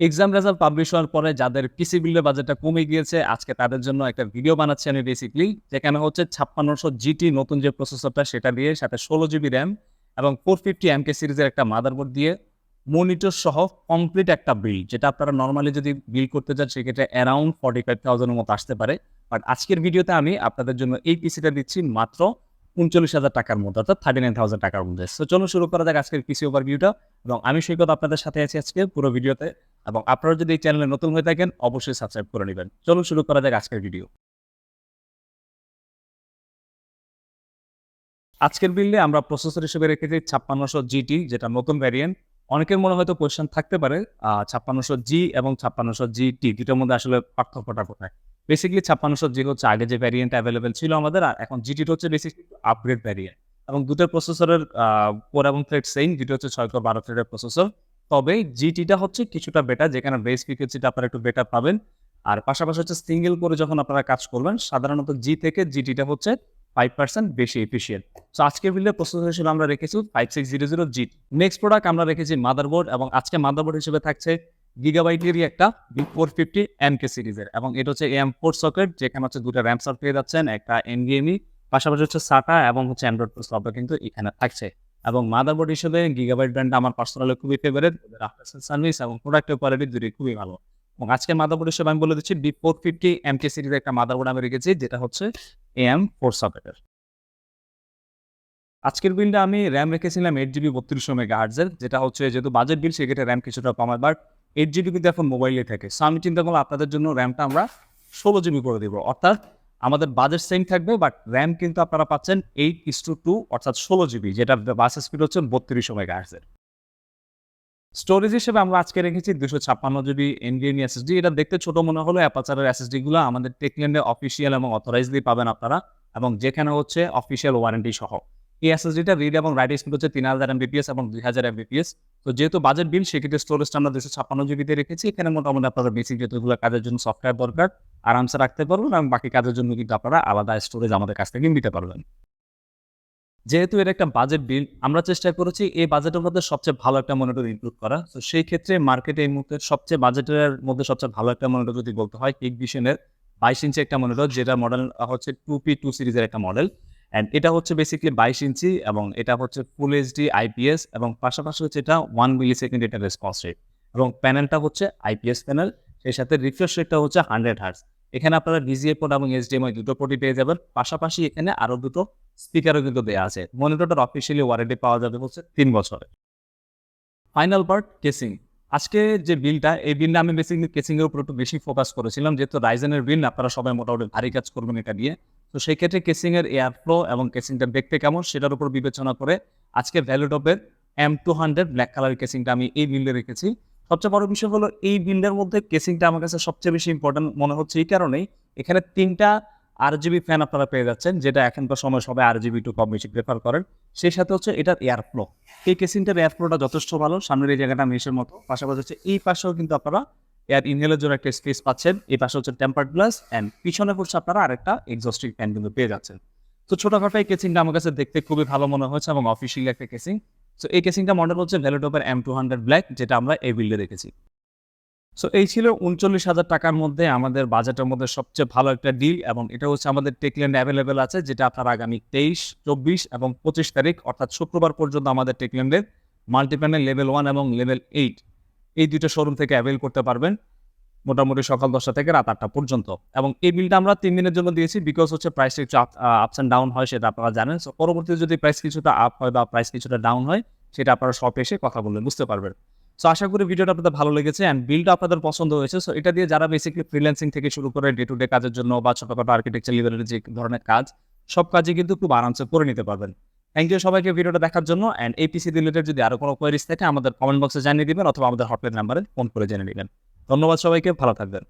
Exam result publish হওয়ার পরে যাদের পিসি বিল্ডের বাজেটটা কমে গিয়েছে, আজকে তাদের জন্য একটা ভিডিও বানাচ্ছি আমি বেসিক্যালি। যেখানে হচ্ছে 5600 জিটি নতুন যে প্রসেসরটা সেটা দিয়ে সাথে 16 জিবি র‍্যাম এবং 450 এমকে সিরিজের একটা মাদারবোর্ড দিয়ে মনিটর সহ কমপ্লিট একটা বিল্ড, যেটা আপনারা নরমালি যদি বিল্ড করতে চান সেক্ষেত্রে অ্যারাউন্ড 45,000 এর মতো আসতে পারে। বাট আজকের ভিডিওতে আমি আপনাদের জন্য এই পিসিটা দিচ্ছি মাত্র ৩৯,০০০ টাকার মধ্যে, অর্থাৎ 39,000 টাকার মধ্যে। সো চলুন শুরু করা যাক আজকের পিসি ওভারভিউটা এবং আমি সৈকত আপনাদের সাথে আছি আজকে পুরো ভিডিওতে। এবং আপনারা যদি এই চ্যানেলে নতুন হয়ে থাকেন অবশ্যই সাবস্ক্রাইব করে নেবেন। চলুন শুরু করা যাক আজকের ভিডিও। আজকের বিল্ডে আমরা প্রসেসর হিসেবে রেখেছি 5600 জিটি, যেটা নতুন ভ্যারিয়েন্ট। অনেকের মনে হয়তো কোয়েশ্চেন থাকতে পারে 5600 জি এবং 5600 জিটি দুটোর মধ্যে আসলে পার্থক্যটা কোথায়? বেসিক্যালি 5600 জি হচ্ছে আগে যে ভ্যারিয়েন্ট অ্যাভেলেবল ছিল আমাদের, আর এখন জিটিটা হচ্ছে বেসিক্যালি আপগ্রেড ভ্যারিয়েন্ট। এবং দুটোর প্রসেসরের কোর এবং থ্রেড সেম, যেটা হচ্ছে 6 কোর 12 থ্রেডের প্রসেসর। তবে জিটিটা হচ্ছে কিছুটা বেটার, যেখানে বেস ফ্রিকোয়েন্সিটা আপনারা একটু বেটার পাবেন। আর পাশাপাশি হচ্ছে সিঙ্গেল করে যখন আপনারা কাজ করবেন, সাধারণত জি থেকে জিটিটা হচ্ছে 5% বেশি এফিশিয়েন্ট। সো আজকের বিল্ডে প্রসেসর হিসেবে আমরা রেখেছি 5600 জি। নেক্সট প্রোডাক্ট আমরা রেখেছি মাদারবোর্ড, এবং আজকে মাদারবোর্ড হিসেবে থাকছে গিগাবাইটেরই একটা B450 MK সিরিজের, এবং এটা হচ্ছে AM4 সকেট, যেখানে হচ্ছে দুটো র্যাম স্লট পেয়ে যাচ্ছেন, একটা NVMe, পাশাপাশি হচ্ছে SATA এবং হচ্ছে অ্যান্ড্রয়েড স্লটও কিন্তু এখানে থাকছে। এবং মাদারবোর্ড হিসেবে গিগাবাইট ব্র্যান্ডটা আমার পার্সোনালি খুবই ফেভারিট, ওদের আফটার সেল সার্ভিস এবং প্রোডাক্টের কোয়ালিটি দুটোই খুবই ভালো। এবং আজকের মাদারবোর্ড হিসেবে আমি বলে দিচ্ছি B450 MK সিরিজের একটা মাদারবোর্ড আমি রেখেছি, যেটা হচ্ছে AM4 সকেটের। আজকের বিলটা আমি র‍্যাম রেখেছিলাম 8GB 3200 মেগাহার্টজের, যেটা হচ্ছে যেহেতু বাজেট বিল সেক্ষেত্রে র‍্যাম কিছুটা কমায়, বাট 8GB কিন্তু এখন মোবাইলে থাকে। সো আমি চিন্তা করলাম আপনাদের জন্য র‍্যামটা আমরা 16GB করে দিব, অর্থাৎ আমাদের বাজেট সেম থাকবে, বাট র‍্যাম কিন্তু আপনারা পাচ্ছেন 8:2, অর্থাৎ 16GB, যেটা বাস স্পিড হচ্ছে 3200 মেগাহার্টজের। স্টোরেজ হিসেবে আমরা আজকে রেখেছি 256GB NVMe SSD। এটা দেখতে ছোট মনে হলো, অ্যাপাচারের SSD গুলো আমাদের টেকল্যান্ডে অফিসিয়াল এবং অথরাইজডলি পাবেন আপনারা, এবং যেখানে হচ্ছে অফিসিয়াল ওয়ারেন্টি সহ। এই SSDটা রিড এবং রাইট স্পিড হচ্ছে 3000 MBPS এবং 2000 MBPS। তো যেহেতু বাজেট বিল সেক্ষেত্রে স্টোরেজটা আমরা 256GB তে রেখেছি। এখানে মোটামুটি আপনারা বেসিক যতগুলো কাজের জন্য সফটওয়্যার দরকার আরামসে রাখতে পারবেন, এবং বাকি কাজের জন্য কিন্তু আপনারা আলাদা স্টোরেজ আমাদের কাছ থেকে নিতে পারবেন। যেহেতু এটা একটা বাজেট বিল, আমরা চেষ্টা করেছি এই বাজেটের মধ্যে সবচেয়ে ভালো একটা মনিটর ইনক্লুড করা। তো সেই ক্ষেত্রে মার্কেটে এই মুহূর্তে সবচেয়ে বাজেটের মধ্যে সবচেয়ে ভালো একটা মনিটর যদি বলতে হয়, Hikvision-এর 22 ইঞ্চি একটা মনিটর, যেটার মডেল হচ্ছে 2P2 সিরিজের একটা মডেল। অ্যান্ড এটা হচ্ছে বেসিক্যালি 22 ইঞ্চি, এবং এটা হচ্ছে ফুল এইচডি IPS, এবং পাশাপাশি হচ্ছে এটা 1 মিলিসেকেন্ড এটা রেসপন্স রেট, এবং প্যানেলটা হচ্ছে IPS প্যানেল, সেই সাথে রিফ্রেশ রেটটা হচ্ছে 100 হার্টজ। এখানে আপনারা VGA পোর্ট এবং HDMI দুটো পোর্টই পেয়ে যাবেন। পাশাপাশি এখানে আরো দুটো স্পিকারও কিন্তু দেয়া আছে। মনিটরটার অফিসিয়ালি ওয়ারেন্টি পাওয়া যাবে হচ্ছে 3 বছরের। Final part casing. আজকে যে বিলটা, এই বিলটা আমি বেসিক্যালি কেসিং এর উপর একটু বেশি ফোকাস করেছিলাম, যেহেতু Ryzen এর বিল আপনারা সবাই মোটামুটি ভারী কাজ করবেন এটা দিয়ে। তো সেই ক্ষেত্রে কেসিং এর এয়ার ফ্লো এবং কেসিংটা দেখতে কেমন সেটার উপর বিবেচনা করে আজকে ভ্যালুটপের M200 ব্ল্যাক কালারের কেসিংটা আমি এই বিল্ডে রেখেছি। সবচেয়ে বড় বিষয় হলো এই বিল্ডের মধ্যে কেসিংটা আমার কাছে সবচেয়ে বেশি ইম্পর্টেন্ট মনে হচ্ছে এই কারণেই, এখানে 3টা RGB ফ্যান আপনারা পেয়ে যাচ্ছেন, যেটা এখনকার সময় সবাই RGB একটু কম বেশি প্রেফার করেন। সেই সাথে হচ্ছে এটার এয়ার ফ্লো, এই কেসিংটার এয়ার ফ্লোটা যথেষ্ট ভালো, সামনের এই জায়গাটা মেশের মতো। পাশাপাশি হচ্ছে এই পাশেও কিন্তু আপনারা এয়ার ইনহেলের জন্য একটা স্পেস পাচ্ছেন, এই পাশে হচ্ছে টেম্পার্ড গ্লাস, অ্যান্ড পিছনে হচ্ছে আপনারা আরেকটা এক্সস্টিং ফ্যান কিন্তু পেয়ে যাচ্ছেন। তো ছোটখাটো এই কেসিংটা আমার কাছে দেখতে খুবই ভালো মনে হয়েছে এবং অফিসিয়ালি একটা কেসিং। তো এই কেসিংটা মডেল হচ্ছে ভ্যালুটপের M200 ব্ল্যাক, যেটা আমরা এই বিল্ডে রেখেছি। সো এই ছিল 39,000 টাকার মধ্যে আমাদের বাজেটের মধ্যে সবচেয়ে ভালো একটা ডিল, এবং এটা হচ্ছে আমাদের টেকল্যান্ডে অ্যাভেলেবেল আছে, যেটা আপনারা আগামী 23, 24 এবং 25 তারিখ অর্থাৎ শুক্রবার পর্যন্ত আমাদের টেকল্যান্ডের মাল্টিপ্যানেল লেভেল 1 এবং লেভেল 8 এই দুটো শোরুম থেকে অ্যাভেল করতে পারবেন, মোটামুটি সকাল 10টা থেকে রাত 8টা পর্যন্ত। এবং এই বিলটা আমরা 3 দিনের জন্য দিয়েছি, বিকজ হচ্ছে প্রাইসটা একটু আপস অ্যান্ড ডাউন হয়, সেটা আপনারা জানেন। সো পরবর্তীতে যদি প্রাইস কিছুটা আপ হয় বা প্রাইস কিছুটা ডাউন হয়, সেটা আপনারা শপে এসে কথা বললে বুঝতে পারবেন। সো আশা করি ভিডিওটা আপনাদের ভালো লেগেছে অ্যান্ড বিলটা আপনাদের পছন্দ হয়েছে। সো এটা দিয়ে যারা বেসিক্যালি ফ্রিল্যান্সিং থেকে শুরু করে ডে টু ডে কাজের জন্য বা ছোটখাটো আর্কিটেকচার লেভেলের যে ধরনের কাজ, সব কাজই কিন্তু খুব আরামসে করে নিতে পারবেন। থ্যাংক ইউ সবাইকে ভিডিওটা দেখার জন্য, অ্যান্ড এই পিসি রিলেটেড যদি আরো কোনো কোয়েরিজ থাকে আমাদের কমেন্ট বক্সে জানিয়ে দিবেন, অথবা আমাদের হটলাইন নাম্বারে ফোন করে জেনে নেবেন। ধন্যবাদ সবাইকে, ভালো থাকবেন।